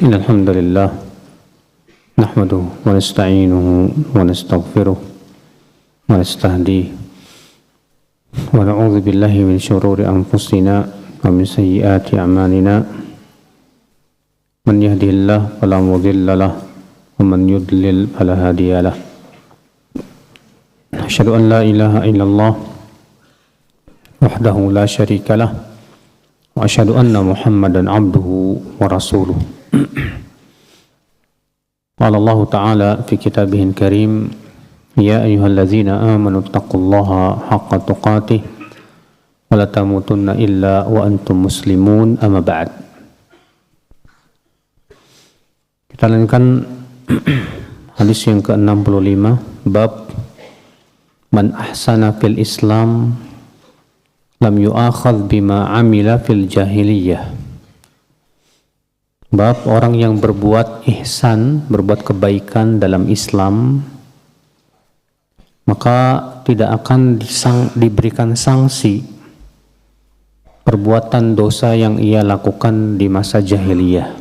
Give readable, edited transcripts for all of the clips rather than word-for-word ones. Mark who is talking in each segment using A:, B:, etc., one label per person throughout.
A: إن الحمد لله نحمده ونستعينه ونستغفره ونستهديه ونعوذ بالله من شرور أنفسنا ومن سيئات أعمالنا من يهده الله فلا مضل له ومن يضلل فلا هادي له أشهد أن لا إله إلا الله وحده لا شريك له وأشهد أن محمدا عبده ورسوله قال الله تعالى في كتابه الكريم يا أيها الذين آمنوا اتقوا الله حق تقاته ولا تموتن إلا وأنتم مسلمون أما بعد. Kita lanjutkan hadis yang ke-65, bab man ahsana fil Islam lam yu'akhadh bima amila fil jahiliyah. Bab orang yang berbuat ihsan, berbuat kebaikan dalam Islam, maka tidak akan diberikan sanksi perbuatan dosa yang ia lakukan di masa jahiliyah.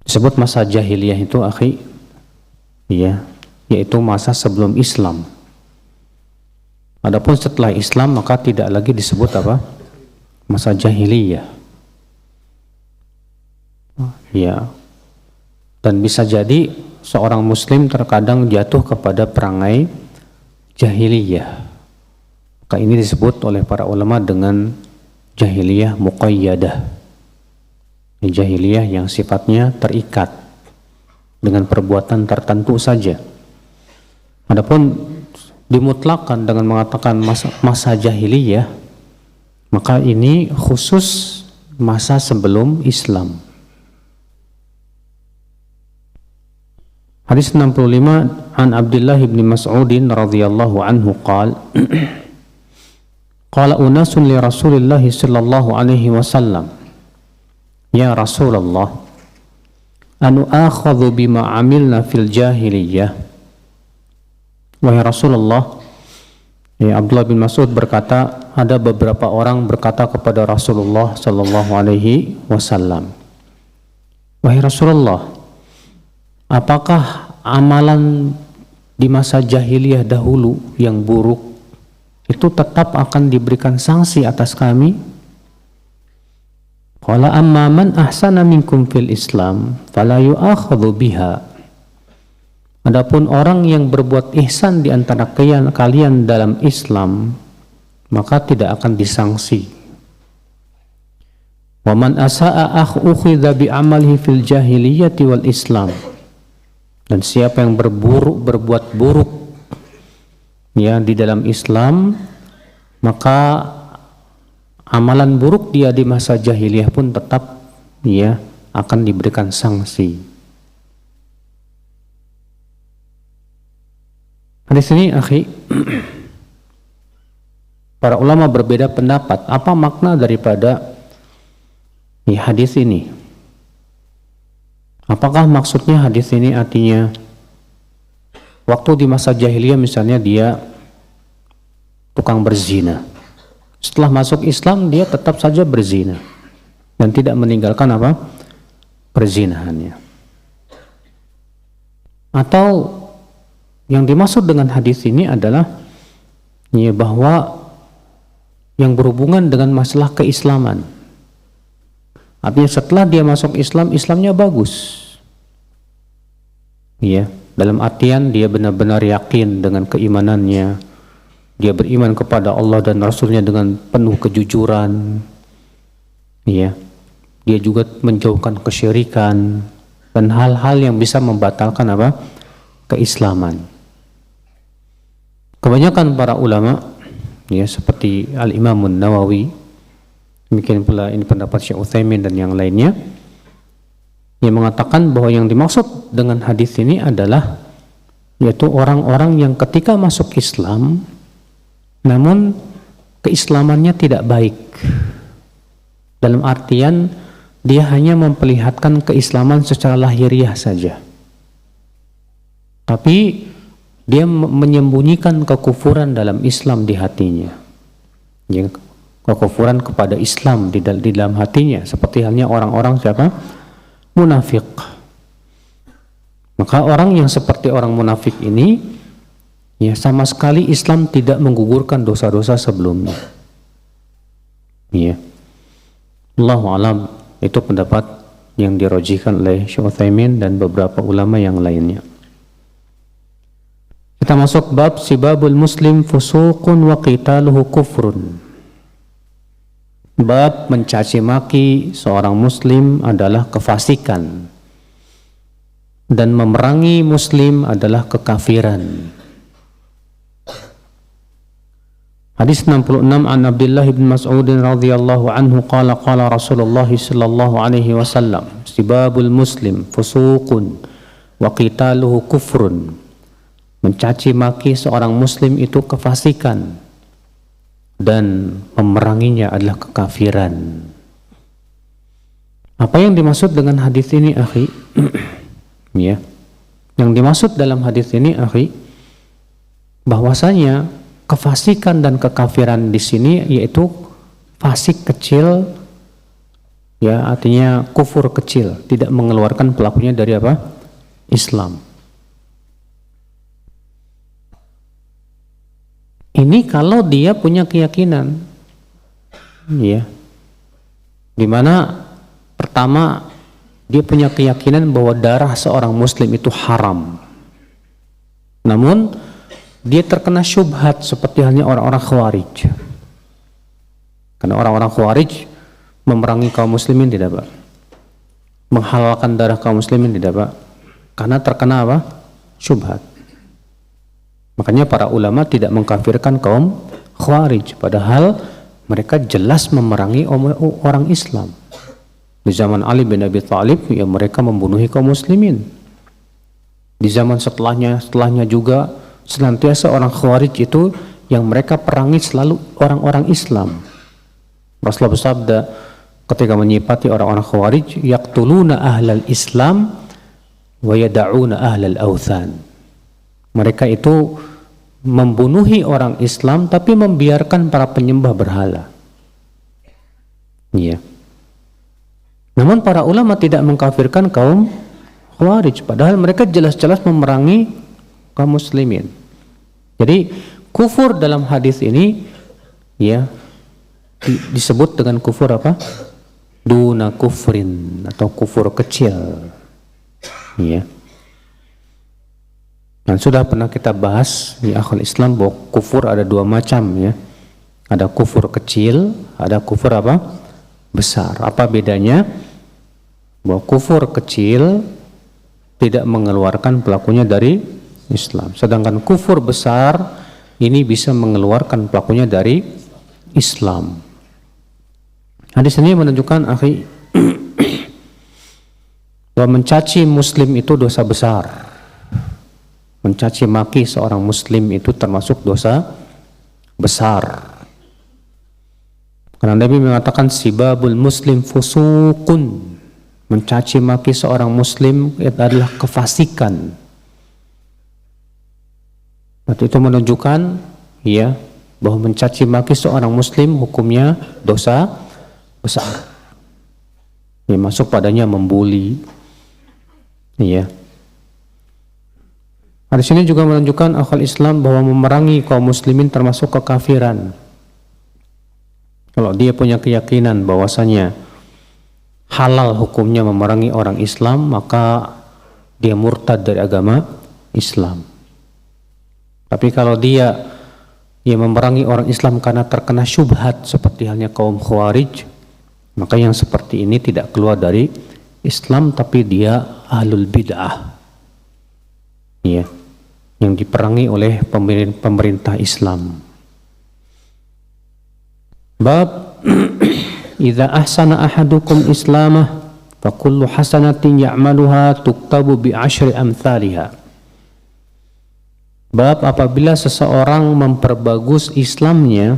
A: Disebut masa jahiliyah itu, akhi, ya, yaitu masa sebelum Islam. Adapun setelah Islam maka tidak lagi disebut apa? Masa jahiliyah. Ya. Dan bisa jadi seorang muslim terkadang jatuh kepada perangai jahiliyah. Maka ini disebut oleh para ulama dengan jahiliyah muqayyadah. Jahiliyah yang sifatnya terikat dengan perbuatan tertentu saja. Adapun dimutlakan dengan mengatakan masa jahiliyah, maka ini khusus masa sebelum Islam. Hadis 65, an Abdullah bin Mas'udin radhiyallahu anhu qala qala unasun li Rasulillah sallallahu alaihi wasallam ya Rasulullah anu akhadhu bima amilna fil jahiliyah. Wahai Rasulullah, ya, Abdullah bin Mas'ud berkata, ada beberapa orang berkata kepada Rasulullah sallallahu alaihi wasallam, wahai Rasulullah, apakah amalan di masa jahiliyah dahulu yang buruk itu tetap akan diberikan sanksi atas kami? Qala amma man ahsana minkum fil Islam fala yu'akhadhu biha. Adapun orang yang berbuat ihsan di antara kalian dalam Islam, maka tidak akan disangsi. Wa man asa'a ukhidha bi amalihi fil jahiliyati wal Islam. Dan siapa yang berbuat buruk ya di dalam Islam, maka amalan buruk dia di masa jahiliyah pun tetap ya akan diberikan sanksi. Di sini, akhi, para ulama berbeda pendapat apa makna daripada hadis ini. Apakah maksudnya hadis ini artinya waktu di masa jahiliyah misalnya dia tukang berzina, setelah masuk Islam dia tetap saja berzina dan tidak meninggalkan apa? Perzinahannya. Atau yang dimaksud dengan hadis ini adalah ya, bahwa yang berhubungan dengan masalah keislaman. Artinya setelah dia masuk Islam, Islamnya bagus. Ya, dalam artian dia benar-benar yakin dengan keimanannya. Dia beriman kepada Allah dan Rasulnya dengan penuh kejujuran. Ya, dia juga menjauhkan kesyirikan dan hal-hal yang bisa membatalkan apa? Keislaman. Kebanyakan para ulama ya seperti Al-Imam Nawawi, demikian pula ini pendapat Syekh Utsaimin dan yang lainnya, yang mengatakan bahwa yang dimaksud dengan hadis ini adalah yaitu orang-orang yang ketika masuk Islam namun keislamannya tidak baik, dalam artian dia hanya memperlihatkan keislaman secara lahiriah saja, tapi dia menyembunyikan kekufuran dalam Islam di hatinya. kekufuran kepada Islam di dalam hatinya, seperti halnya orang-orang siapa? Munafik. Maka orang yang seperti orang munafik ini, ya sama sekali Islam tidak menggugurkan dosa-dosa sebelumnya. Ya. Allahu alam, itu pendapat yang dirojihkan oleh Syekh Utsaimin dan beberapa ulama yang lainnya. Kita masuk bab sibabul muslim fusuqun wa qitaluhu kufrun. Bab mencaci maki seorang muslim adalah kefasikan dan memerangi muslim adalah kekafiran. Hadis 66 an Abdullah bin Mas'ud radhiyallahu anhu qala qala Rasulullah sallallahu alaihi wasallam sibabul muslim fusuqun wa qitaluhu kufrun. Mencaci maki seorang muslim itu kefasikan dan memeranginya adalah kekafiran. Apa yang dimaksud dengan hadis ini, akhi? Ya. Yang dimaksud dalam hadis ini, akhi, bahwasanya kefasikan dan kekafiran di sini yaitu fasik kecil, ya artinya kufur kecil, tidak mengeluarkan pelakunya dari apa? Islam. Ini kalau dia punya keyakinan, ya, dimana pertama dia punya keyakinan bahwa darah seorang muslim itu haram, namun dia terkena syubhat seperti halnya orang-orang Khawarij. Karena orang-orang Khawarij memerangi kaum muslimin tidak, Pak? Menghalalkan darah kaum muslimin tidak, Pak? Karena terkena apa? Syubhat. Makanya para ulama tidak mengkafirkan kaum Khawarij, padahal mereka jelas memerangi orang Islam. Di zaman Ali bin Abi Thalib, ya mereka membunuhi kaum muslimin. Di zaman setelahnya juga senantiasa orang Khawarij itu yang mereka perangi selalu orang-orang Islam. Rasulullah bersabda ketika menyipati orang-orang Khawarij, yaqtuluna ahlal Islam wa yada'una ahlal awthan. Mereka itu membunuhi orang Islam tapi membiarkan para penyembah berhala. Iya. Namun para ulama tidak mengkafirkan kaum Khawarij, padahal mereka jelas-jelas memerangi kaum muslimin. Jadi kufur dalam hadis ini, ya, disebut dengan kufur apa? Duna kufrin, atau kufur kecil. Ya. Dan sudah pernah kita bahas di akhul Islam bahwa kufur ada dua macam, ya. Ada kufur kecil, ada kufur apa? Besar. Apa bedanya? Bahwa kufur kecil tidak mengeluarkan pelakunya dari Islam. Sedangkan kufur besar ini bisa mengeluarkan pelakunya dari Islam. Hadis ini menunjukkan, akhi, bahwa mencaci muslim itu dosa besar. Mencaci maki seorang muslim itu termasuk dosa besar. Karena Nabi mengatakan sibabul muslim fusuqun. Mencaci maki seorang muslim itu adalah kefasikan. Berarti itu menunjukkan, ya, bahwa mencaci maki seorang muslim hukumnya dosa besar. Ya, masuk padanya membuli. Ya. Hadis ini juga menunjukkan akal Islam bahwa memerangi kaum muslimin termasuk kekafiran. Kalau dia punya keyakinan bahwasanya halal hukumnya memerangi orang Islam, maka dia murtad dari agama Islam. Tapi kalau dia memerangi orang Islam karena terkena syubhat seperti halnya kaum Khawarij, maka yang seperti ini tidak keluar dari Islam, tapi dia ahlul bid'ah, ya, yang diperangi oleh pemerintah Islam. Bab idza ahsana ahadukum islamah fa kullu hasanatin ya'maluha tuktabu bi 'ashri amsalha. Bab apabila seseorang memperbagus Islamnya,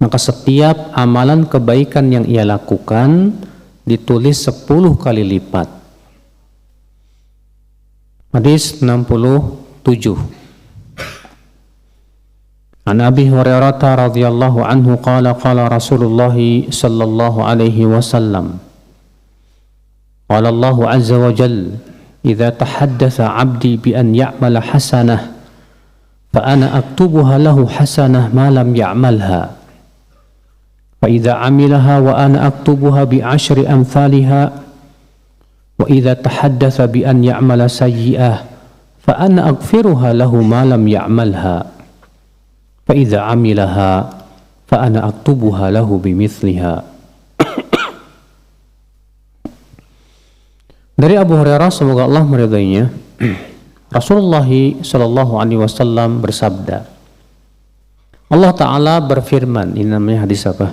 A: maka setiap amalan kebaikan yang ia lakukan ditulis 10 kali lipat. Hadis 67. An Abi Hurairah radhiyallahu anhu qala qala Rasulullah sallallahu alaihi wasallam qala Allah azza wa jalla idza tahaddatsa 'abdi bi an ya'mala hasanah fa ana aktubuha lahu hasanah ma lam ya'malha fa idza 'amilaha wa ana aktubuha bi 'ashri amsalha wa idza tahaddatsa bi an ya'mala sayyi'ah fa ana aghfiruha lahu ma lam ya'malha fa idza 'amilaha fa ana aktubuha lahu bimithliha. Dari Abu Hurairah, semoga Allah meridainya, Rasulullah sallallahu alaihi wasallam bersabda, Allah Ta'ala berfirman, ini namanya hadis apa?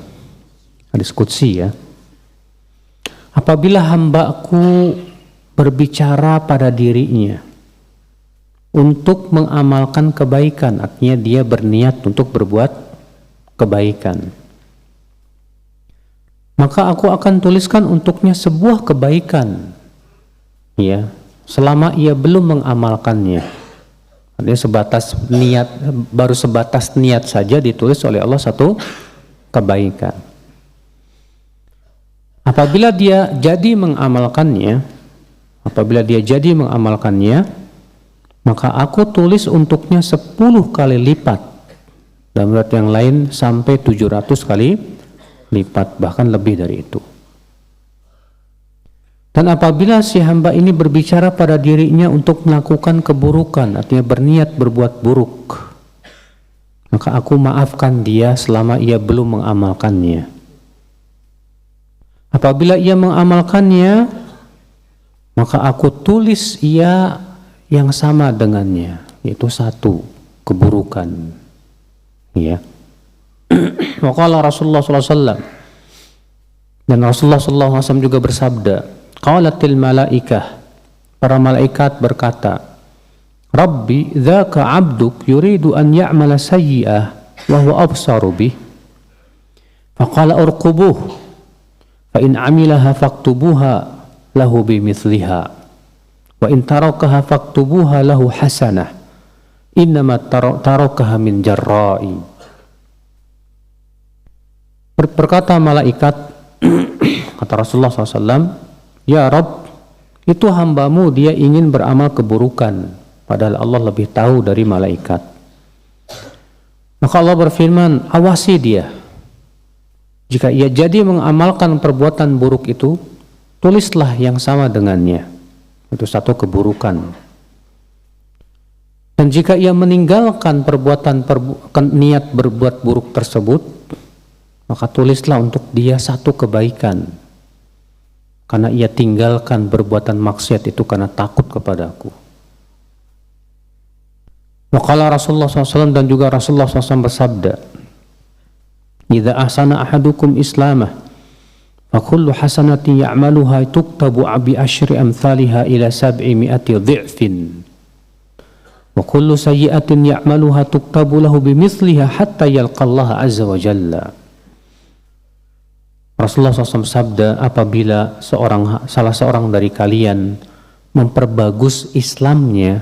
A: Hadis qudsi ya. Apabila hambaku berbicara pada dirinya untuk mengamalkan kebaikan, artinya dia berniat untuk berbuat kebaikan, maka aku akan tuliskan untuknya sebuah kebaikan, ya, selama ia belum mengamalkannya. Artinya sebatas niat, baru sebatas niat saja ditulis oleh Allah satu kebaikan. Apabila dia jadi mengamalkannya, maka aku tulis untuknya 10 kali lipat. Dalam riwayat yang lain sampai 700 kali lipat, bahkan lebih dari itu. Dan apabila si hamba ini berbicara pada dirinya untuk melakukan keburukan, artinya berniat berbuat buruk, maka aku maafkan dia selama ia belum mengamalkannya. Apabila ia mengamalkannya, maka aku tulis ia yang sama dengannya, yaitu satu keburukan. Ya. Waqala Rasulullah SAW, dan Rasulullah SAW juga bersabda, qalatil malaikah, para malaikat berkata, Rabbi dzaka abduk yuridu an ya'mala sayyi'ah wa huwa absaru bih, faqala urqubuh fa in 'amilaha faktubuha lahu bimithliha wa in tarakaha faktubuha lahu hasanah innama tarakaha min jarra'i. Berkata malaikat, kata Rasulullah SAW, ya Rabb, itu hambamu dia ingin beramal keburukan, padahal Allah lebih tahu dari malaikat. Maka Allah berfirman, awasi dia. Jika ia jadi mengamalkan perbuatan buruk itu, tulislah yang sama dengannya. Itu satu keburukan. Dan jika ia meninggalkan niat berbuat buruk tersebut, maka tulislah untuk dia satu kebaikan, karena ia tinggalkan perbuatan maksiat itu karena takut kepadaku. Waqala Rasulullah SAW, dan juga Rasulullah SAW bersabda, idza ahsana ahadukum islamah فَكُلُّ حَسَنَةٍ يَعْمَلُهَا تُكْتَبُ بِعَشْرِ أَمْثَالِهَا إِلَى 700 ضِعْفٍ وَكُلُّ سَيِّئَةٍ يَعْمَلُهَا تُكْتَبُ لَهُ بِمِثْلِهَا حَتَّى يَلْقَى اللَّهَ عَزَّ وَجَلَّ. Rasulullah SAW sabda, apabila salah seorang dari kalian memperbagus Islamnya,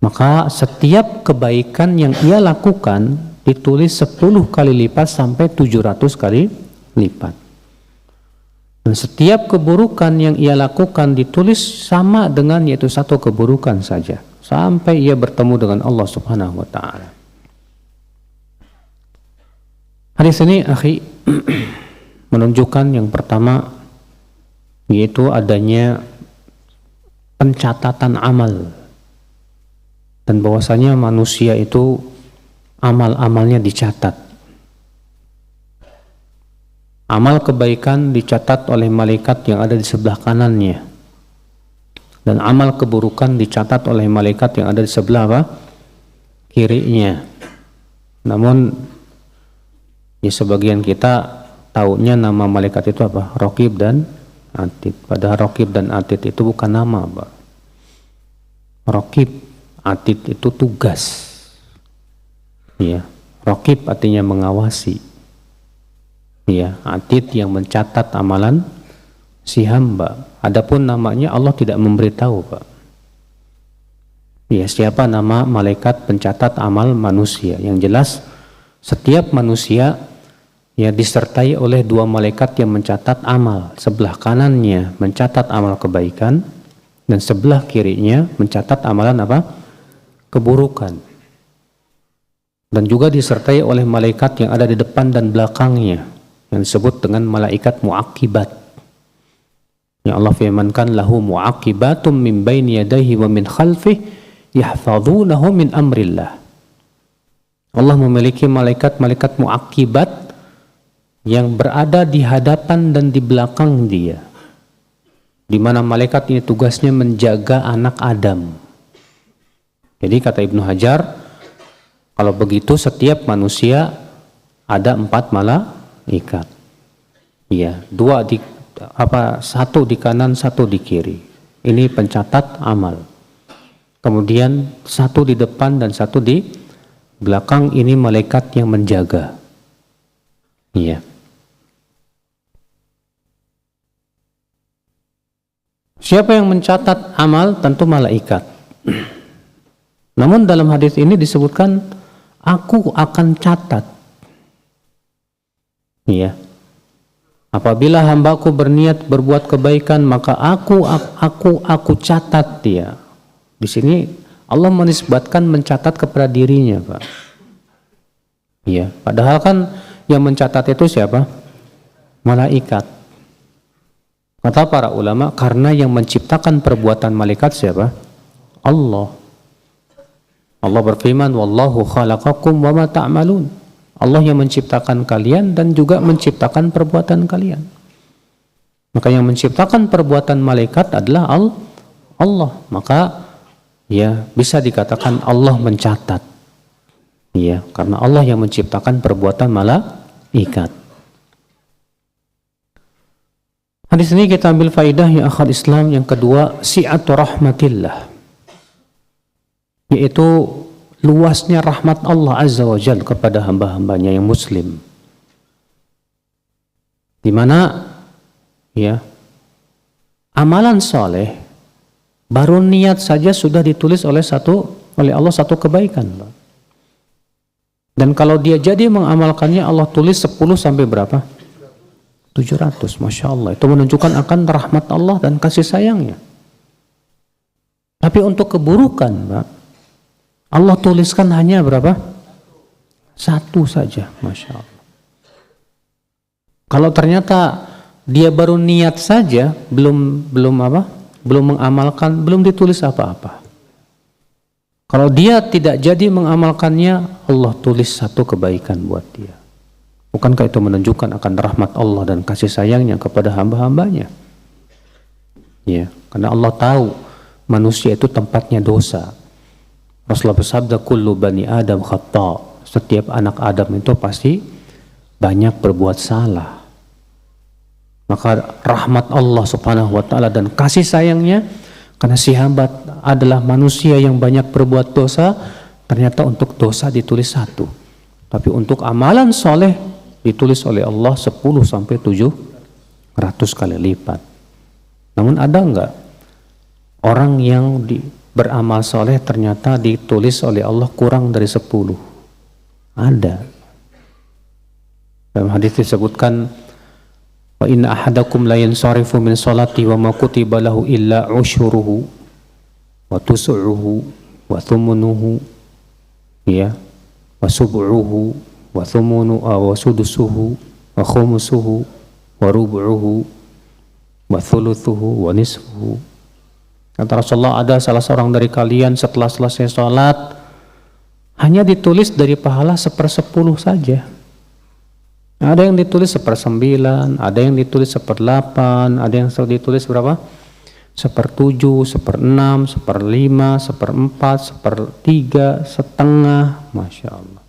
A: maka setiap kebaikan yang ia lakukan ditulis 10 kali lipat sampai 700 kali lipat. Dan setiap keburukan yang ia lakukan ditulis sama dengan, yaitu satu keburukan saja, sampai ia bertemu dengan Allah Subhanahu wa ta'ala. Hadis ini akhi menunjukkan yang pertama, yaitu adanya pencatatan amal, dan bahwasanya manusia itu amal-amalnya dicatat. Amal kebaikan dicatat oleh malaikat yang ada di sebelah kanannya, dan amal keburukan dicatat oleh malaikat yang ada di sebelah apa? Kirinya. Namun ya sebagian kita taunya nama malaikat itu apa? Raqib dan Atid. Padahal Raqib dan Atid itu bukan nama, Pak. Raqib, Atid itu tugas. Ya, Raqib artinya mengawasi. Ya, Atid yang mencatat amalan si hamba. Adapun namanya Allah tidak memberitahu, Pak. Ya, siapa nama malaikat pencatat amal manusia? Yang jelas setiap manusia ya disertai oleh dua malaikat yang mencatat amal. Sebelah kanannya mencatat amal kebaikan dan sebelah kirinya mencatat amalan apa? Keburukan. Dan juga disertai oleh malaikat yang ada di depan dan belakangnya yang disebut dengan malaikat muaqibat. Ya Allah firmankan lahu muaqibatum min baini yadayhi wa min khalfihi yahfazunahu min amrillah. Allah memiliki malaikat-malaikat muaqibat yang berada di hadapan dan di belakang dia, di mana malaikat ini tugasnya menjaga anak Adam. Jadi kata Ibnu Hajar, kalau begitu setiap manusia ada 4 malaikat. Iya, satu di kanan, satu di kiri. Ini pencatat amal. Kemudian satu di depan dan satu di belakang, ini malaikat yang menjaga. Iya. Siapa yang mencatat amal? Tentu malaikat. Namun dalam hadis ini disebutkan aku akan catat. Iya. Apabila hambaku berniat berbuat kebaikan, maka aku catat dia. Di sini Allah menisbatkan mencatat kepada dirinya, Pak. Iya, padahal kan yang mencatat itu siapa? Malaikat. Kata para ulama, karena yang menciptakan perbuatan malaikat siapa? Allah. Allah berfirman, wallahu khalaqakum wa ma ta'malun. Allah yang menciptakan kalian dan juga menciptakan perbuatan kalian. Maka yang menciptakan perbuatan malaikat adalah Allah. Maka ya bisa dikatakan Allah mencatat. Ya, karena Allah yang menciptakan perbuatan malaikat. Hadis ini kita ambil faidah ya akhal Islam. Yang kedua, si'atu rahmatillah, yaitu luasnya rahmat Allah Azza wa Jalla kepada hamba-hambanya yang muslim, di mana ya amalan soleh baru niat saja sudah ditulis oleh Allah satu kebaikan, Pak. Dan kalau dia jadi mengamalkannya, Allah tulis 10 sampai berapa? 700. Masya Allah. Itu menunjukkan akan rahmat Allah dan kasih sayangnya. Tapi untuk keburukan, Pak, Allah tuliskan hanya berapa? 1 saja. Masya Allah. Kalau ternyata dia baru niat saja, belum mengamalkan, belum ditulis apa-apa. Kalau dia tidak jadi mengamalkannya, Allah tulis 1 kebaikan buat dia. Bukankah itu menunjukkan akan rahmat Allah dan kasih sayangnya kepada hamba-hambanya? Ya, karena Allah tahu manusia itu tempatnya dosa. Rasulullah bersabda, kullu bani Adam khata'. Setiap anak Adam itu pasti banyak berbuat salah. Maka rahmat Allah subhanahu wa ta'ala dan kasih sayangnya, karena si hamba adalah manusia yang banyak berbuat dosa, ternyata untuk dosa ditulis 1. Tapi untuk amalan soleh ditulis oleh Allah 10 sampai 700 kali lipat. Namun ada enggak orang yang beramal soleh ternyata ditulis oleh Allah kurang dari 10? Ada. Dalam hadis disebutkan, wa inna ahadakum la yansarifu min salati wa ma kutiba lahu illa ushuruhu wa tus'uhu wa thumunuhu ya wa sub'uhu wa thumunu wa sudusuhu wa khumusuhu wa rubu'uhu wa thuluthuhu wa nisfuhu. Kata Rasulullah, ada salah seorang dari kalian setelah selesai sholat hanya ditulis dari pahala 1/10 saja. Ada yang ditulis 1/9, ada yang ditulis 1/8, ada yang ditulis berapa? 1/7, 1/6, 1/5, 1/4, 1/3, setengah. Masya Allah.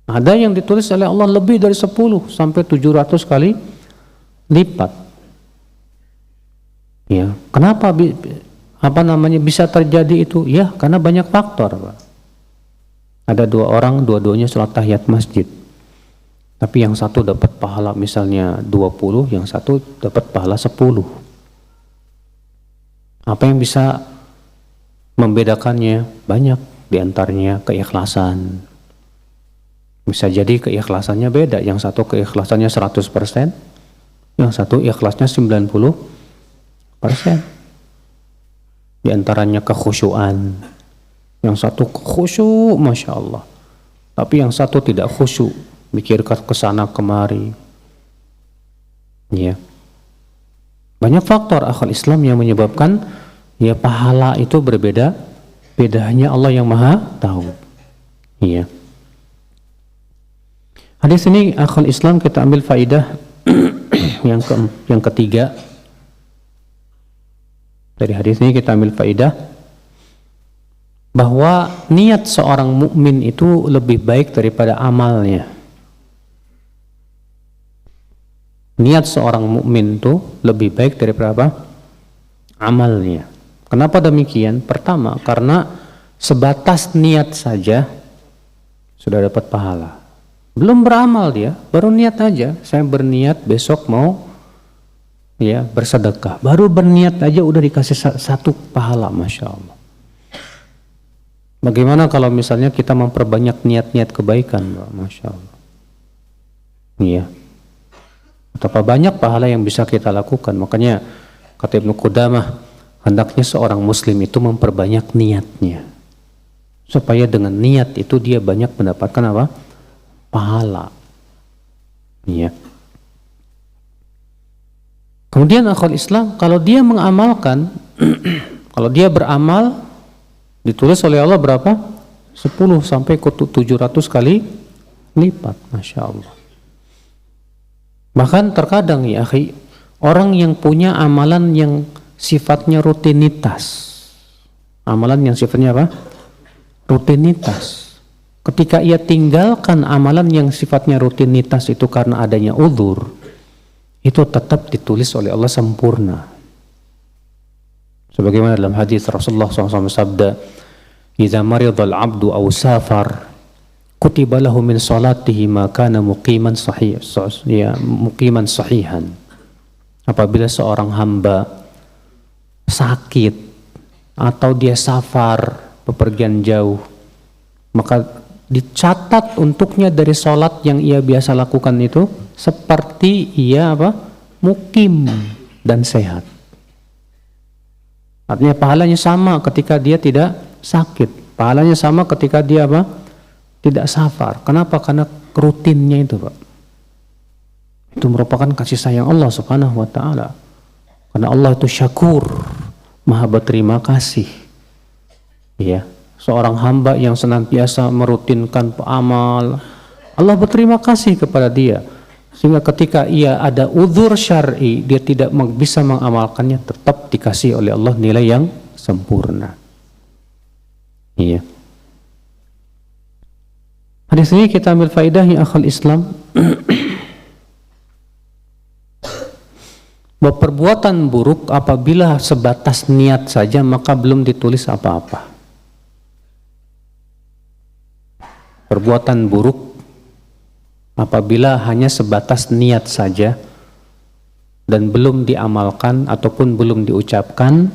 A: Ada yang ditulis oleh Allah lebih dari 10 sampai 700 kali lipat. Ya, kenapa bisa terjadi itu? Ya, karena banyak faktor, Pak. Ada 2 orang, dua-duanya sholat tahiyat masjid. Tapi yang satu dapat pahala misalnya 20, yang satu dapat pahala 10. Apa yang bisa Membedakannya banyak, diantaranya keikhlasan. Bisa jadi keikhlasannya beda, yang satu keikhlasannya 100%, yang satu ikhlasnya 90%. Di antaranya kekhusyuan. Yang satu khusyuk, Masya Allah. Tapi yang satu tidak khusyuk, mikirkan ke sana kemari. Ya. Banyak faktor akal Islam yang menyebabkan ya pahala itu berbeda. Beda hanya Allah yang Maha tahu. Ya. Hadis ini akal Islam kita ambil faidah yang ketiga. Dari hadis ini kita ambil faidah bahwa niat seorang mukmin itu lebih baik daripada amalnya. Niat seorang mukmin itu lebih baik daripada apa? Amalnya. Kenapa demikian? Pertama, karena sebatas niat saja sudah dapat pahala. Belum beramal dia, baru niat aja. Saya berniat besok mau ya bersedekah, baru berniat aja udah dikasih satu pahala, Masya Allah. Bagaimana kalau misalnya kita memperbanyak niat-niat kebaikan, Masya Allah. Iya. Betapa banyak pahala yang bisa kita lakukan. Makanya kata Ibnu Qudamah, hendaknya seorang muslim itu memperbanyak niatnya, supaya dengan niat itu dia banyak mendapatkan apa? Pahala. Iya. Kemudian akal Islam, kalau dia mengamalkan, kalau dia beramal, ditulis oleh Allah berapa? 10 sampai ke 700 kali lipat, Masya Allah. Bahkan terkadang ya akhi, orang yang punya amalan yang sifatnya rutinitas, amalan yang sifatnya apa? Rutinitas. Ketika ia tinggalkan amalan yang sifatnya rutinitas itu karena adanya uzur, itu tetap ditulis oleh Allah sempurna. Sebagaimana dalam hadis Rasulullah SAW sabda, "Idza maridal 'abdu aw safar, kutiba lahu min salatihi ma kana muqiman sahih." Ya, muqiman sahihan. Apabila seorang hamba sakit atau dia safar, bepergian jauh, maka dicatat untuknya dari salat yang ia biasa lakukan itu seperti ia apa? Mukim dan sehat. Artinya pahalanya sama ketika dia tidak sakit. Pahalanya sama ketika dia apa? Tidak safar. Kenapa? Karena rutinnya itu, Pak. Itu merupakan kasih sayang Allah Subhanahu wa taala. Karena Allah itu syakur, Maha berterima kasih. Ya, seorang hamba yang senantiasa merutinkan amal, Allah berterima kasih kepada dia. Sehingga ketika ia ada uzur syar'i, dia tidak bisa mengamalkannya, tetap dikasih oleh Allah nilai yang sempurna. Iya. Hadis ini kita ambil faedah ya akhal Islam. Bahwa perbuatan buruk apabila sebatas niat saja maka belum ditulis apa-apa. Perbuatan buruk apabila hanya sebatas niat saja dan belum diamalkan ataupun belum diucapkan,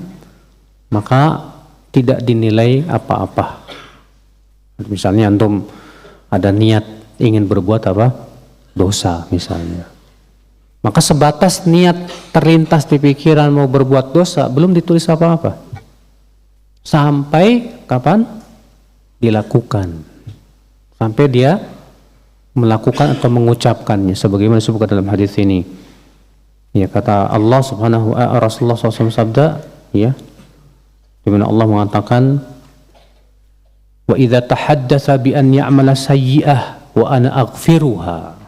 A: maka tidak dinilai apa-apa. Misalnya antum ada niat ingin berbuat apa? Dosa misalnya. Maka sebatas niat terlintas di pikiran mau berbuat dosa, belum ditulis apa-apa. Sampai kapan? Dilakukan. Sampai dia melakukan atau mengucapkannya sebagaimana disebutkan dalam hadis ini. Ya, kata Allah Subhanahu wa Rasulullah SAW sabda, ya, di mana Allah mengatakan, wa idza tahaddatsa bi an ya'mala sayyi'ah wa ana aghfiruha.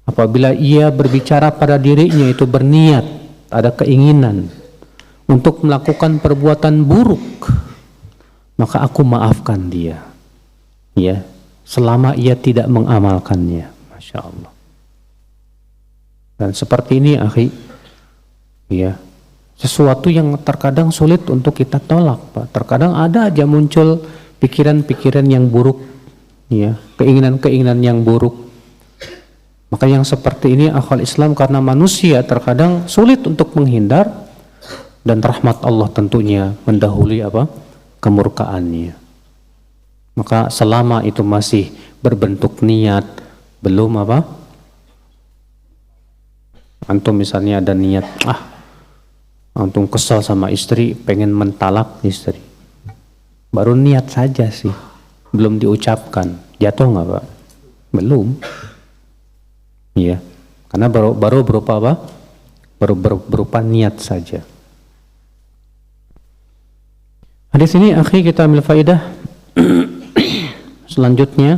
A: Apabila ia berbicara pada dirinya itu berniat, ada keinginan untuk melakukan perbuatan buruk, maka aku maafkan dia. Ya, selama ia tidak mengamalkannya. Masya Allah. Dan seperti ini akhi, ya, sesuatu yang terkadang sulit untuk kita tolak, Pak. Terkadang ada aja muncul pikiran-pikiran yang buruk, ya, keinginan-keinginan yang buruk. Maka yang seperti ini akal Islam, karena manusia terkadang sulit untuk menghindar, dan rahmat Allah tentunya mendahului apa? kemurkaannya. Maka selama itu masih berbentuk niat, belum apa? Antum misalnya ada niat, antum kesal sama istri, pengen mentalak istri. Baru niat saja sih, belum diucapkan. Jatuh nggak Pak? Belum. Iya, karena baru berupa apa? Baru berupa niat saja. Hadis ini akhi kita ambil faidah selanjutnya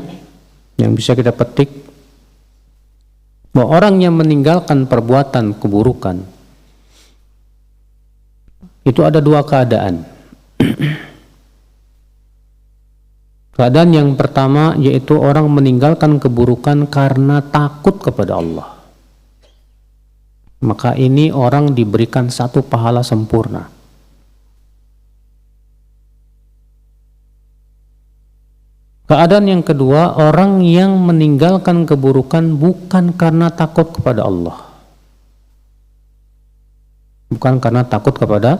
A: yang bisa kita petik, bahwa orang yang meninggalkan perbuatan keburukan itu ada dua keadaan. Keadaan yang pertama yaitu orang meninggalkan keburukan karena takut kepada Allah. Maka ini orang diberikan satu pahala sempurna. Keadaan yang kedua, orang yang meninggalkan keburukan bukan karena takut kepada Allah. Bukan karena takut kepada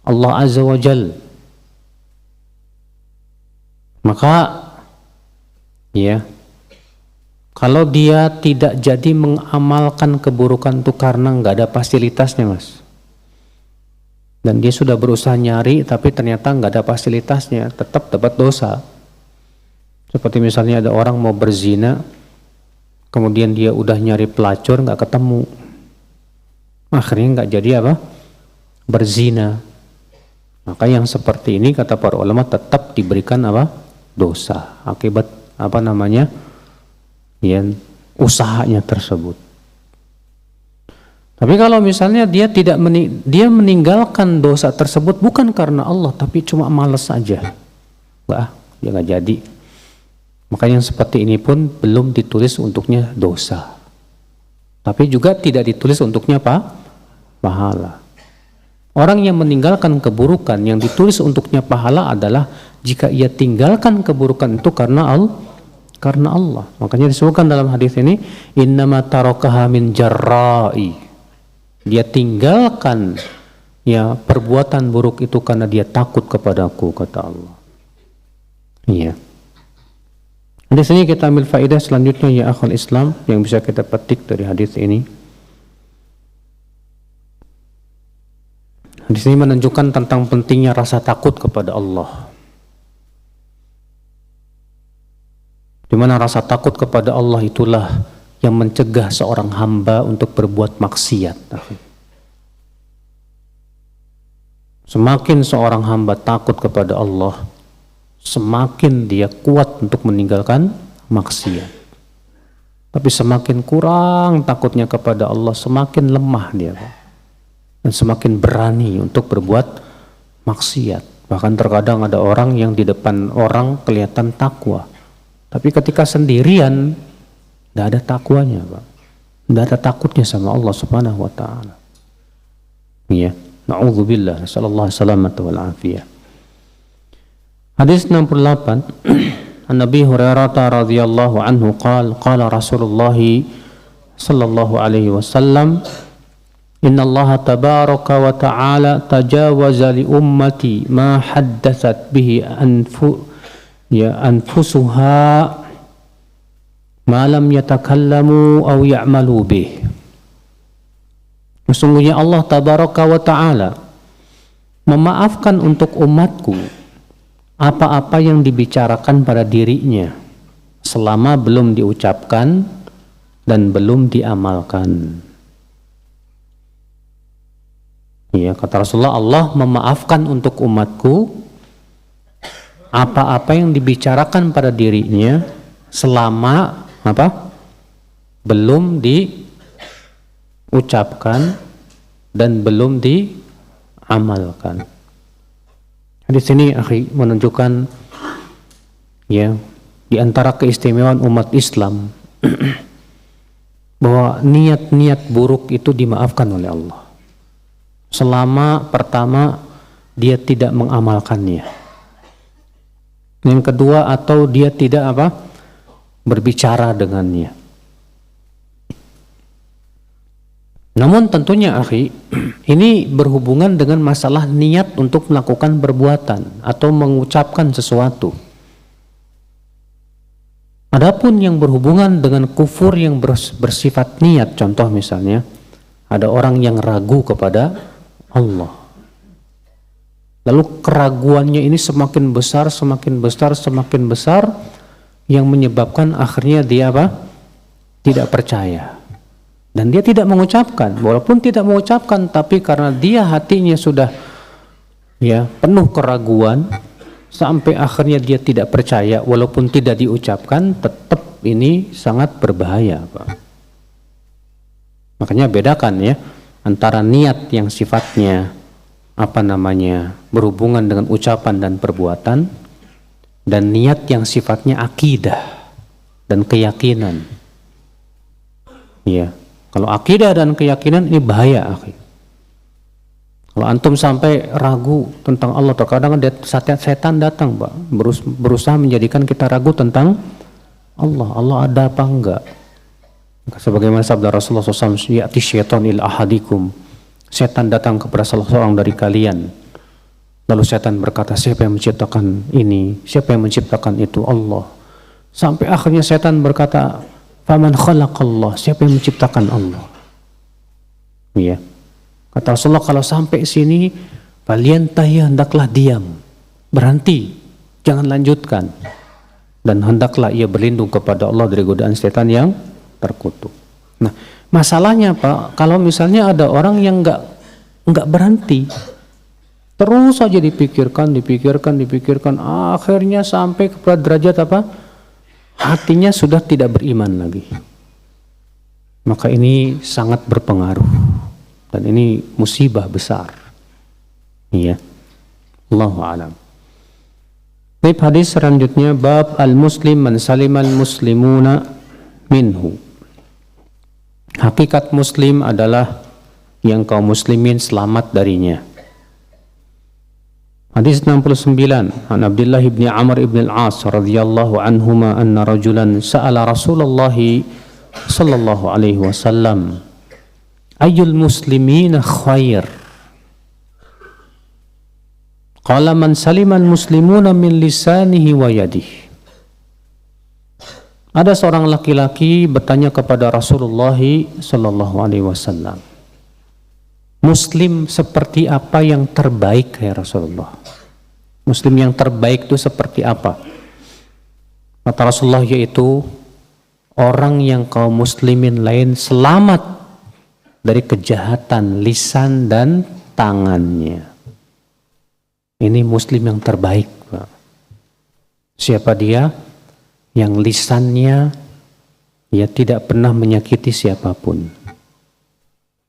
A: Allah Azza wa Jalla. Maka ya, kalau dia tidak jadi mengamalkan keburukan itu karena nggak ada fasilitasnya Mas, dan dia sudah berusaha nyari tapi ternyata nggak ada fasilitasnya, tetap dapat dosa. Seperti misalnya ada orang mau berzina, kemudian dia udah nyari pelacur nggak ketemu, akhirnya nggak jadi apa? Berzina. Maka yang seperti ini kata para ulama tetap diberikan apa? Dosa akibat apa namanya? Ya, usahanya tersebut. Tapi kalau misalnya dia dia meninggalkan dosa tersebut bukan karena Allah, tapi cuma malas saja, dia nggak jadi. Maka yang seperti ini pun belum ditulis untuknya dosa, tapi juga tidak ditulis untuknya pahala. Orang yang meninggalkan keburukan yang ditulis untuknya pahala adalah jika ia tinggalkan keburukan itu karena Allah. Makanya disebutkan dalam hadis ini, innama tarakaha min jarra'i. Dia tinggalkan ya perbuatan buruk itu karena dia takut kepadaku, kata Allah. Iya. Di sini kita ambil faedah selanjutnya ya akhul Islam yang bisa kita petik dari hadis ini. Di sini menunjukkan tentang pentingnya rasa takut kepada Allah. Di mana rasa takut kepada Allah itulah yang mencegah seorang hamba untuk berbuat maksiat. Semakin seorang hamba takut kepada Allah, semakin dia kuat untuk meninggalkan maksiat. Tapi semakin kurang takutnya kepada Allah, semakin lemah dia, dan semakin berani untuk berbuat maksiat. Bahkan terkadang ada orang yang di depan orang kelihatan takwa, tapi ketika sendirian tidak ada takwanya, Pak. Tidak ada takutnya sama Allah Subhanahu wa taala. Ya, na'udzubillah, nasallallahu salamata wal afiyah. Hadis 68, An Nabi Hurairah radhiyallahu anhu qala Rasulullah sallallahu alaihi wasallam, inna Allah tabaraka wa ta'ala tajawaza li ummati ma haddathat bihi anfusuha ma lam yatakallamu aw ya'malu bih. Sesungguhnya Allah tabaraka wa ta'ala memaafkan untuk umatku apa-apa yang dibicarakan pada dirinya selama belum diucapkan dan belum diamalkan. Ya, kata Rasulullah, Allah memaafkan untuk umatku apa-apa yang dibicarakan pada dirinya selama belum diucapkan dan belum diamalkan. Di sini akhi menunjukkan ya di antara keistimewaan umat Islam bahwa niat-niat buruk itu dimaafkan oleh Allah selama pertama dia tidak mengamalkannya, yang kedua atau dia tidak berbicara dengannya. Namun tentunya akhi, ini berhubungan dengan masalah niat untuk melakukan perbuatan atau mengucapkan sesuatu. Adapun yang berhubungan dengan kufur yang bersifat niat, contoh misalnya ada orang yang ragu kepada Allah, lalu keraguannya ini semakin besar, semakin besar, semakin besar, yang menyebabkan akhirnya dia apa? Tidak percaya. Dan dia tidak mengucapkan, walaupun tidak mengucapkan, tapi karena dia hatinya sudah penuh keraguan, sampai akhirnya dia tidak percaya, walaupun tidak diucapkan, tetap ini sangat berbahaya, Pak. Makanya bedakan antara niat yang sifatnya berhubungan dengan ucapan dan perbuatan, dan niat yang sifatnya akidah dan keyakinan. Kalau akidah dan keyakinan ini bahaya, akhi. Kalau antum sampai ragu tentang Allah, terkadang setan datang, Pak, berusaha menjadikan kita ragu tentang Allah. Allah ada apa enggak? Sebagaimana sabda Rasulullah SAW, ya'ti syaitan ila ahadikum, setan datang kepada salah seorang dari kalian. Lalu setan berkata, siapa yang menciptakan ini? Siapa yang menciptakan itu? Allah. Sampai akhirnya setan berkata, faman khalaqallah, siapa yang menciptakan Allah? Kata Rasulullah, kalau sampai sini falyantahi, hendaklah diam, berhenti, jangan lanjutkan, dan hendaklah ia berlindung kepada Allah dari godaan setan yang terkutuk. Nah, masalahnya Pak, kalau misalnya ada orang yang enggak berhenti, terus saja dipikirkan, akhirnya sampai kepada derajat apa? Hatinya sudah tidak beriman lagi. Maka ini sangat berpengaruh, dan ini musibah besar. Allahu a'lam. Baik, hadis selanjutnya, bab al-muslim man salimal muslimuna minhu. Hakikat muslim adalah yang kaum muslimin selamat darinya. Hadis 69, an Abdullah bin Amr bin al-As radhiyallahu anhuma anna rajulan sa'ala Rasulullah sallallahu alaihi wasallam ayyul muslimina khair? Qala man salimal muslimuna min lisanihi wa yadihi. Ada seorang laki-laki bertanya kepada Rasulullah sallallahu alaihi wasallam, Muslim seperti apa yang terbaik ya Rasulullah? Muslim yang terbaik itu seperti apa? Kata Rasulullah, yaitu orang yang kaum muslimin lain selamat dari kejahatan lisan dan tangannya. Ini muslim yang terbaik, Pak. Siapa dia? Yang lisannya tidak pernah menyakiti siapapun,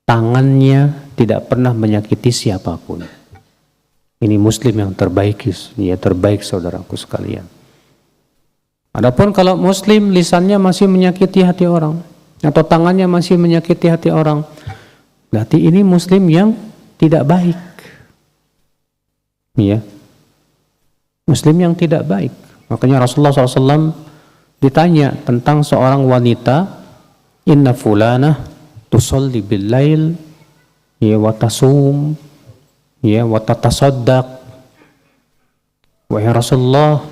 A: tangannya tidak pernah menyakiti siapapun. Ini muslim yang terbaik, terbaik saudaraku sekalian. Adapun kalau muslim lisannya masih menyakiti hati orang, atau tangannya masih menyakiti hati orang, berarti ini muslim yang tidak baik. Muslim yang tidak baik. Makanya Rasulullah SAW ditanya tentang seorang wanita, inna fulanah tusalli bil lail wa tasum wa tatasaddaq. Wahai Rasulullah,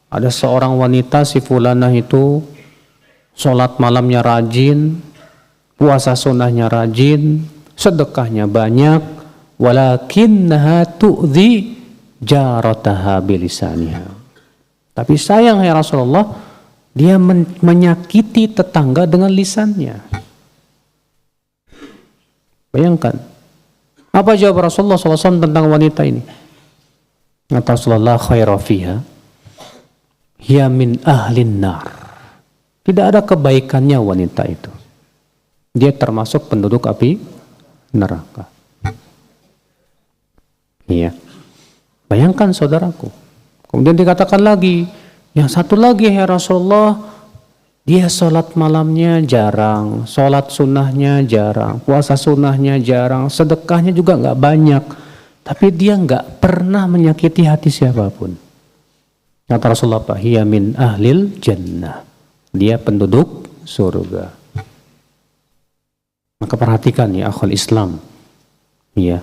A: ada seorang wanita, si fulanah itu sholat malamnya rajin, puasa sunnahnya rajin, sedekahnya banyak, walakinnaha tu'dhi jarataha bilisaniha. Tapi sayang ya Rasulullah, dia menyakiti tetangga dengan lisannya. Bayangkan, apa jawab Rasulullah SAW tentang wanita ini? Kata Rasulullah, khaira fiha hiya min ahlin nar. Tidak ada kebaikannya wanita itu, dia termasuk penduduk api neraka. Bayangkan saudaraku. Kemudian dikatakan lagi, yang satu lagi ya Rasulullah, dia sholat malamnya jarang, sholat sunnahnya jarang, puasa sunnahnya jarang, sedekahnya juga nggak banyak, tapi dia nggak pernah menyakiti hati siapapun. Kata Rasulullah, hiya min ahlil jannah, dia penduduk surga. Maka perhatikan ya akhwal Islam, ya,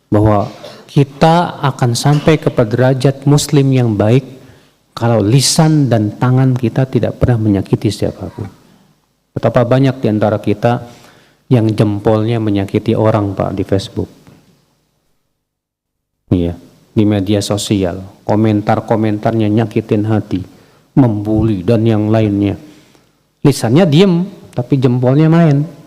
A: bahwa kita akan sampai kepada derajat muslim yang baik kalau lisan dan tangan kita tidak pernah menyakiti siapapun. Betapa banyak di antara kita yang jempolnya menyakiti orang, Pak, di Facebook. Iya, di media sosial, komentar-komentarnya nyakitin hati, membuli dan yang lainnya. Lisannya diem, tapi jempolnya main.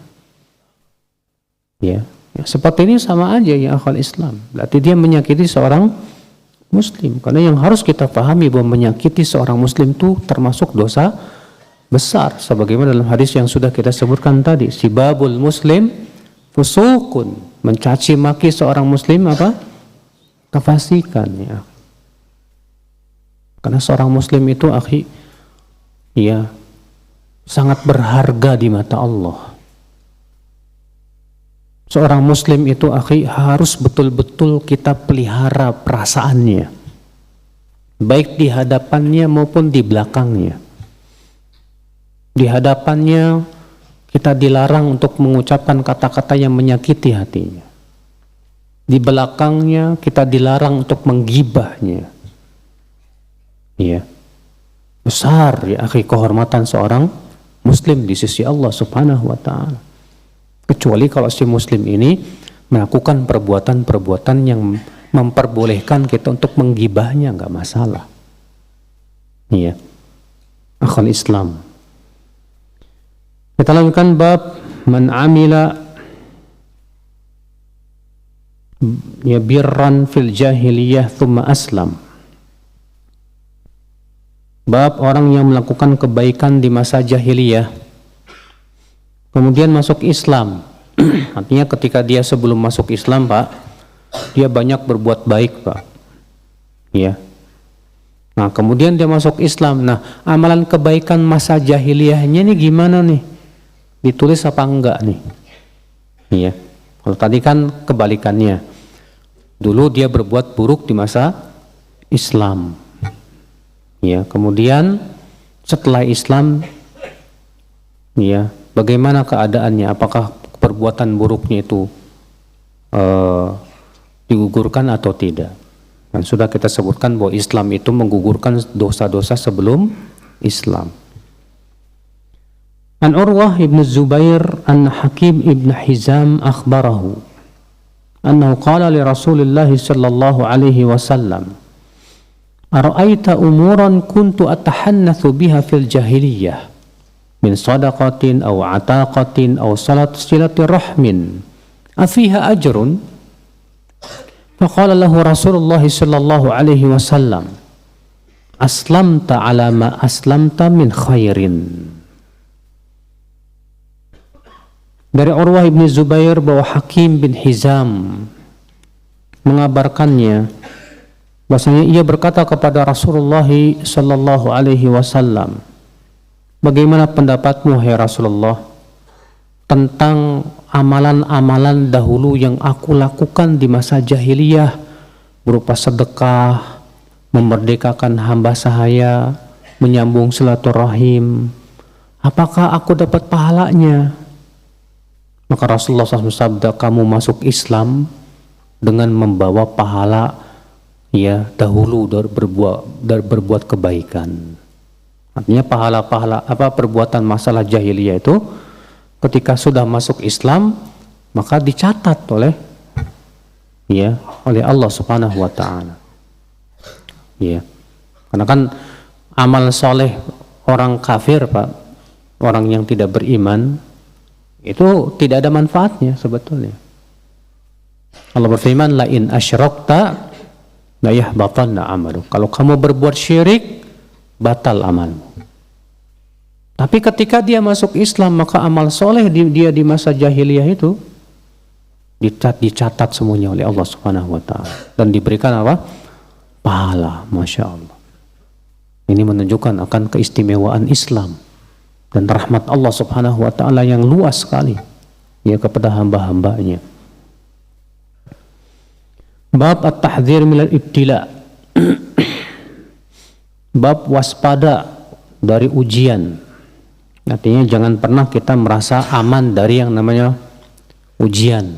A: Ya, seperti ini sama aja ya akhwal Islam. Berarti dia menyakiti seorang muslim. Karena yang harus kita pahami bahwa menyakiti seorang muslim itu termasuk dosa besar. Sebagaimana dalam hadis yang sudah kita sebutkan tadi, sibabul muslim fusukun, mencaci maki seorang muslim apa? Kefasikan ya. Karena seorang muslim itu akhi, ya, sangat berharga di mata Allah. Seorang muslim itu akhi harus betul-betul kita pelihara perasaannya, baik di hadapannya maupun di belakangnya. Di hadapannya kita dilarang untuk mengucapkan kata-kata yang menyakiti hatinya. Di belakangnya kita dilarang untuk menggibahnya. Ya, besar ya akhi kehormatan seorang muslim di sisi Allah Subhanahu wa ta'ala. Kecuali kalau si muslim ini melakukan perbuatan-perbuatan yang memperbolehkan kita untuk menggibahnya, nggak masalah. Iya, akhwal Islam. Kita lanjutkan bab man amila ya birran fil jahiliyah thumma aslam. Bab orang yang melakukan kebaikan di masa jahiliyah kemudian masuk Islam. Artinya ketika dia sebelum masuk Islam, Pak, dia banyak berbuat baik, Pak. Ya. Nah, kemudian dia masuk Islam. Nah, amalan kebaikan masa jahiliyahnya ini gimana nih? Ditulis apa enggak nih? Iya. Kalau tadi kan kebalikannya. Dulu dia berbuat buruk di masa Islam. Ya, kemudian setelah Islam, ya, bagaimana keadaannya? Apakah perbuatan buruknya itu digugurkan atau tidak? Dan sudah kita sebutkan bahwa Islam itu menggugurkan dosa-dosa sebelum Islam. An Urwah ibn Zubair an Hakim ibn Hizam akhbarahu annahu qala li Rasulillah sallallahu alaihi wasallam ara'aita umuran kuntu atahannathu biha fil jahiliyah min sadaqatin aw ataqatin aw silati rahmin afiha ajrun faqala lahu Rasulullah sallallahu alaihi wasallam aslamta ala ma aslamta min khairin. Dari Urwah ibn Zubair bahwa Hakim bin Hizam mengabarkannya bahwasanya ia berkata kepada Rasulullah sallallahu alaihi wasallam, bagaimana pendapatmu hai Rasulullah tentang amalan-amalan dahulu yang aku lakukan di masa jahiliyah berupa sedekah, memerdekakan hamba sahaya, menyambung silaturahim. Apakah aku dapat pahalanya? Maka Rasulullah SAW bersabda, kamu masuk Islam dengan membawa pahala ya dahulu dari berbuat kebaikan. Artinya pahala-pahala perbuatan masalah jahiliyah itu ketika sudah masuk Islam maka dicatat oleh Allah Subhanahu wa taala. Ya. Karena kan amal soleh orang kafir, Pak, orang yang tidak beriman itu tidak ada manfaatnya sebetulnya. Allah berfirman, la in asyrakta la yahbatanna amaluk. Kalau kamu berbuat syirik, batal amalmu. Tapi ketika dia masuk Islam, maka amal soleh dia di masa jahiliyah itu dicatat semuanya oleh Allah Subhanahu wa taala dan diberikan apa? Pahala, Masya Allah. Ini menunjukkan akan keistimewaan Islam dan rahmat Allah Subhanahu wa ta'ala yang luas sekali ya kepada hamba-hambanya. Bab at-tahdhir minal ibtila. Bab waspada dari ujian. Artinya jangan pernah kita merasa aman dari yang namanya ujian.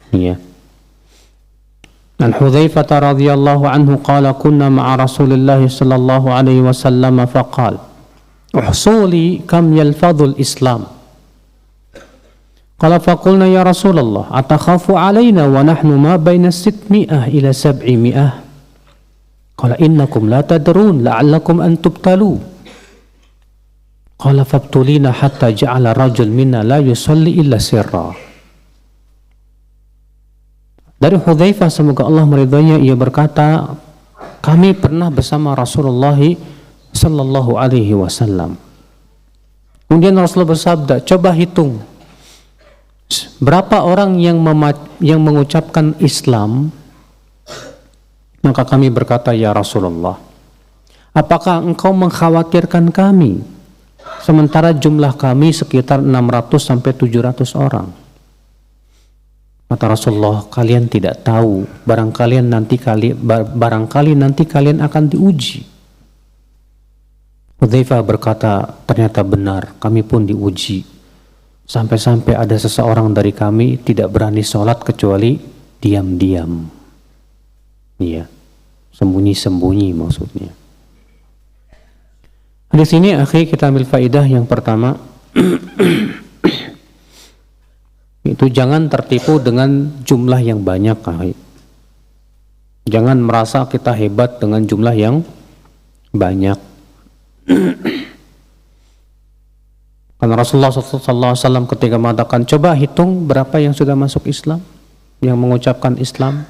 A: Ya. An Hudzaifah radhiyallahu anhu qala kunna ma'a Rasulillah sallallahu alaihi wasallam faqala uhsuli kam yalfadhul Islam. Qala faqulna ya Rasulullah atakhafu alaina wa nahnu ma baina 600 ila 700. Qala innakum la tadrun la'allakum an tubtalu. Qala fabtulina hatta ja'ala rajul minna la yusalli illa sirra. Dari Hudzaifah, semoga Allah meridainya, ia berkata, kami pernah bersama Rasulullah sallallahu alaihi wasallam. Kemudian Rasulullah bersabda, coba hitung berapa orang yang mengucapkan Islam. Maka kami berkata, ya Rasulullah, apakah engkau mengkhawatirkan kami sementara jumlah kami sekitar 600 sampai 700 orang? Kata Rasulullah, kalian tidak tahu, barangkali nanti kalian akan diuji. Hudzaifah berkata, ternyata benar, kami pun diuji. Sampai-sampai ada seseorang dari kami tidak berani sholat kecuali diam-diam. Iya, sembunyi-sembunyi maksudnya. Di sini akhi, kita ambil faidah yang pertama. Itu jangan tertipu dengan jumlah yang banyak. Jangan merasa kita hebat dengan jumlah yang banyak. Karena Rasulullah SAW ketika mengatakan, coba hitung berapa yang sudah masuk Islam, yang mengucapkan Islam.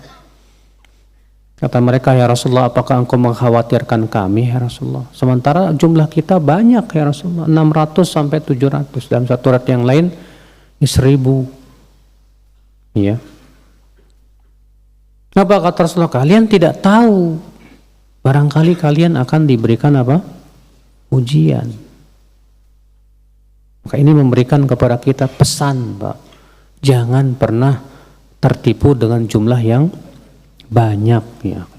A: Kata mereka, ya Rasulullah, apakah engkau mengkhawatirkan kami, ya Rasulullah? Sementara jumlah kita banyak, ya Rasulullah, 600 sampai 700. Dalam satu riwayat yang lain 1000. Ya. Apa kata Rasulullah? Kalian tidak tahu. Barangkali kalian akan diberikan apa? Ujian. Maka ini memberikan kepada kita pesan, Pak. Jangan pernah tertipu dengan jumlah yang banyak. Ya.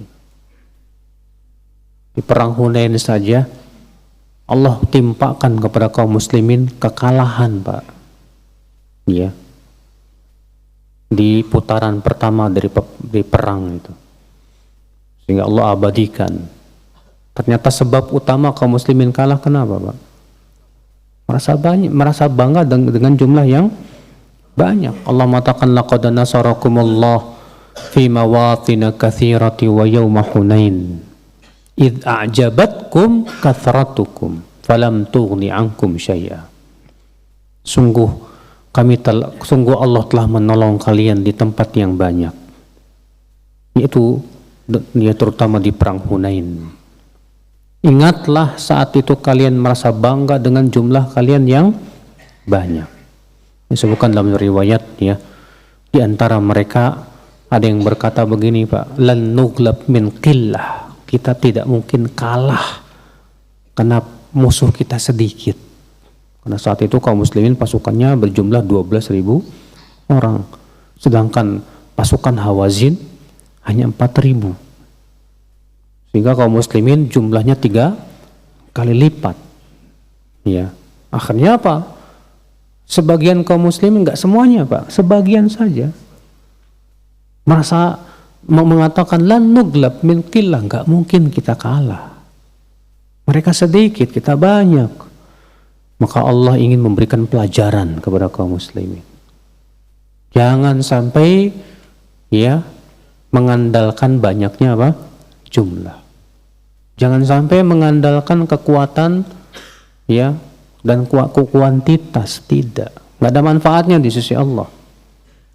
A: Di perang Hunain saja Allah timpakan kepada kaum muslimin kekalahan, Pak. Ya. Di putaran pertama dari perang itu, sehingga Allah abadikan. Ternyata sebab utama kaum muslimin kalah kenapa, Pak? Merasa bangga dengan jumlah yang banyak. Allah mengatakan, laqad nasarakumullah fi mawatin katsirati wa yauma Hunain id a'jabatkum kathratukum falam tughni ankum syai'a. Sungguh Allah telah menolong kalian di tempat yang banyak, yaitu terutama di perang Hunain. Ingatlah saat itu kalian merasa bangga dengan jumlah kalian yang banyak. Disebutkan dalam riwayat, ya, di antara mereka ada yang berkata begini, Pak, lan nuglab min qillah, kita tidak mungkin kalah karena musuh kita sedikit. Karena saat itu kaum muslimin pasukannya berjumlah 12.000 orang. Sedangkan pasukan Hawazin hanya 4.000. Sehingga kaum muslimin jumlahnya 3 kali lipat. Ya. Akhirnya apa? Sebagian kaum muslimin, enggak semuanya, Pak, sebagian saja merasa mengatakan lan nuglab min qillah, enggak mungkin kita kalah. Mereka sedikit, kita banyak. Maka Allah ingin memberikan pelajaran kepada kaum muslimin. Jangan sampai, ya, mengandalkan banyaknya apa? Jumlah. Jangan sampai mengandalkan kekuatan, ya, dan kuantitas. Tidak. Nggak ada manfaatnya di sisi Allah.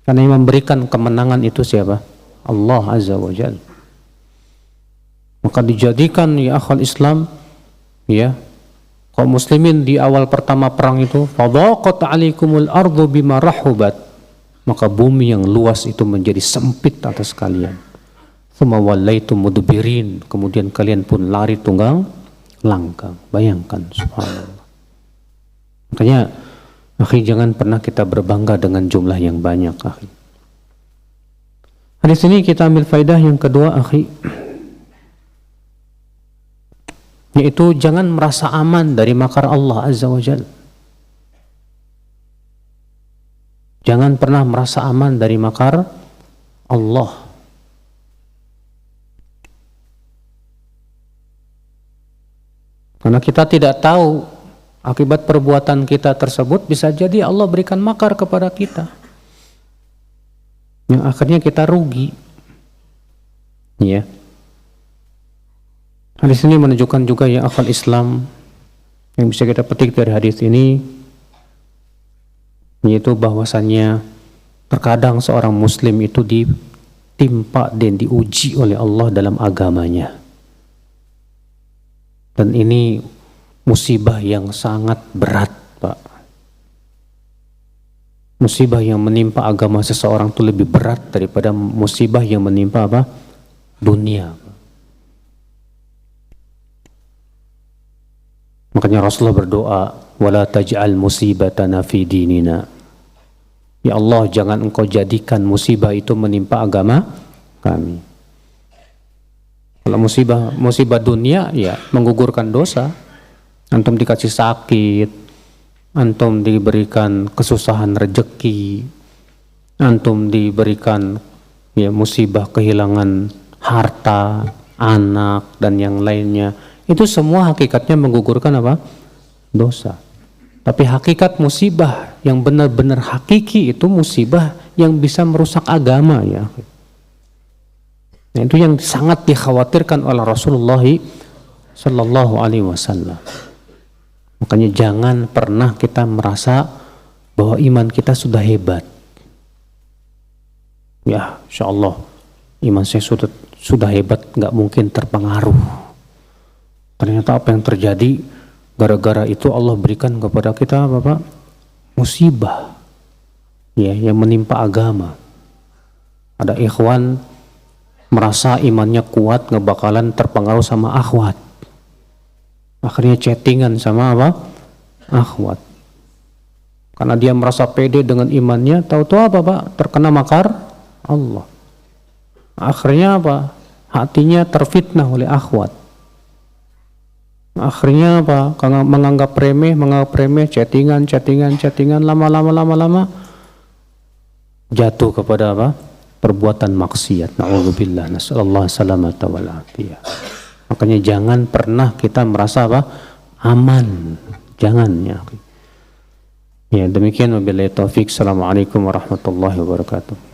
A: Karena yang memberikan kemenangan itu siapa? Allah Azza wa Jalla. Maka dijadikan, ya akhwal Islam, ya, kaum muslimin di awal pertama perang itu, fadaqat 'alaikumul ardu bima rahubat, maka bumi yang luas itu menjadi sempit atas kalian. Tsumma wallaitum mudbirin, kemudian kalian pun lari tunggang langgang. Bayangkan, subhanallah. Makanya, akhi, jangan pernah kita berbangga dengan jumlah yang banyak, akhi. Di sini kita ambil faidah yang kedua, akhi, yaitu jangan merasa aman dari makar Allah Azza wa Jalla. Jangan pernah merasa aman dari makar Allah. Karena kita tidak tahu akibat perbuatan kita tersebut, bisa jadi Allah berikan makar kepada kita, yang akhirnya kita rugi. Ya. Hadis ini menunjukkan juga ya akal Islam yang bisa kita petik dari hadis ini, yaitu bahwasannya terkadang seorang muslim itu ditimpa dan diuji oleh Allah dalam agamanya. Dan ini musibah yang sangat berat, Pak. Musibah yang menimpa agama seseorang itu lebih berat daripada musibah yang menimpa apa? Dunia. Makanya Rasulullah berdoa, wala taj'al musibatana fi dinina. Ya Allah, jangan engkau jadikan musibah itu menimpa agama kami. Kalau musibah dunia, ya menggugurkan dosa. Antum dikasih sakit, antum diberikan kesusahan rezeki, antum diberikan ya musibah kehilangan harta, anak dan yang lainnya. Itu semua hakikatnya menggugurkan apa? Dosa. Tapi hakikat musibah yang benar-benar hakiki itu musibah yang bisa merusak agama, ya. Nah, itu yang sangat dikhawatirkan oleh Rasulullah Sallallahu Alaihi Wasallam. Makanya jangan pernah kita merasa bahwa iman kita sudah hebat. Ya, insya Allah iman saya sudah hebat, nggak mungkin terpengaruh. Ternyata apa yang terjadi gara-gara itu Allah berikan kepada kita Bapak musibah, ya, yang menimpa agama. Ada ikhwan merasa imannya kuat, nggak bakalan terpengaruh sama akhwat. Akhirnya chattingan sama apa? Akhwat. Karena dia merasa pede dengan imannya, tahu-tahu apa Pak? Terkena makar Allah. Akhirnya apa? Hatinya terfitnah oleh akhwat. Akhirnya apa? Karena menganggap remeh, chattingan, lama jatuh kepada apa? Perbuatan maksiat. Na'udzubillah, nasallallahu salamata wal afiyah. Makanya jangan pernah kita merasa apa? Aman. Jangan, ya. Ya, demikian wabillahi taufik. Assalamualaikum warahmatullahi wabarakatuh.